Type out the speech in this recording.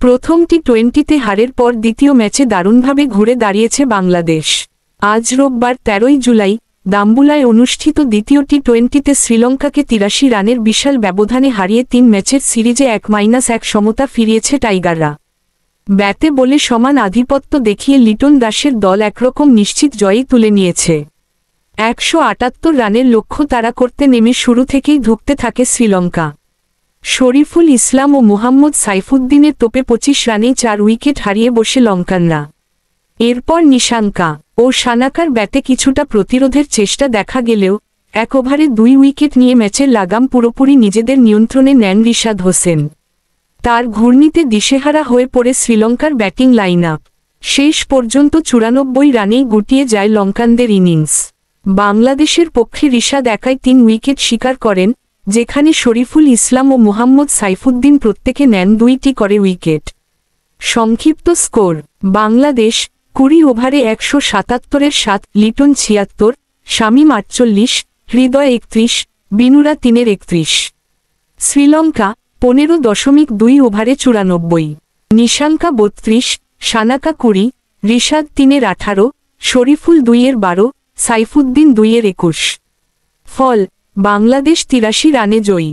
প্রথম টি-20তে হারের পর দ্বিতীয় ম্যাচে দারুণভাবে ঘুরে দাঁড়িয়েছে বাংলাদেশ। আজ রোববার ১৩ জুলাই দাম্বুলায় অনুষ্ঠিত দ্বিতীয় টি-20তে শ্রীলঙ্কাকে ৮৩ রানের বিশাল ব্যবধানে হারিয়ে ৩ ম্যাচের সিরিজে ১-১ সমতা ফিরিয়েছে টাইগাররা। ব্যাটে বলে সমান আধিপত্য দেখিয়ে লিটন দাসের দল একরকম নিশ্চিত জয়ই তুলে নিয়েছে। ১৭৮ রানের লক্ষ্য তাড়া করতে নেমে শুরু থেকেই ধুঁকতে থাকে শ্রীলঙ্কা। শরীফুল ইসলাম ও মোহাম্মদ সাইফুদ্দিনের তোপে ২৫ রানেই ৪ উইকেট হারিয়ে বসে লঙ্কানরা। এরপর নিশাঙ্কা ও সানাকার ব্যাটে কিছুটা প্রতিরোধের চেষ্টা দেখা গেলেও ১ ওভারে ২ উইকেট নিয়ে ম্যাচের লাগাম পুরোপুরি নিজেদের নিয়ন্ত্রণে নেন রিশাদ হোসেন। তার ঘূর্ণিতে দিশেহারা হয়ে পড়ে শ্রীলঙ্কার ব্যাটিং লাইন আপ। শেষ পর্যন্ত ৯৪ রানেই গুটিয়ে যায় লঙ্কানদের ইনিংস। বাংলাদেশের পক্ষে রিশাদ একাই ৩ উইকেট শিকার করেন, যেখানে শরীফুল ইসলাম ও মোহাম্মদ সাইফুদ্দিন প্রত্যেকে নেন ২টি করে উইকেট। সংক্ষিপ্ত স্কোর: বাংলাদেশ ২০ ওভারে ১৭৭-এর ৭, লিটন ৭৬, শামীম ৪৮, হৃদয় ৩১, বিনুরা ৩-এর ৩১। শ্রীলঙ্কা ১৫.২ ওভারে ৯৪, নিশাঙ্কা ৩২, সানাকা ২০, রিশাদ ৩-এর ১৮, শরীফুল ২-এর ১২, সাইফুদ্দিন ২-এর ২১। ফল: বাংলাদেশ ৮৩ রানে জয়ী।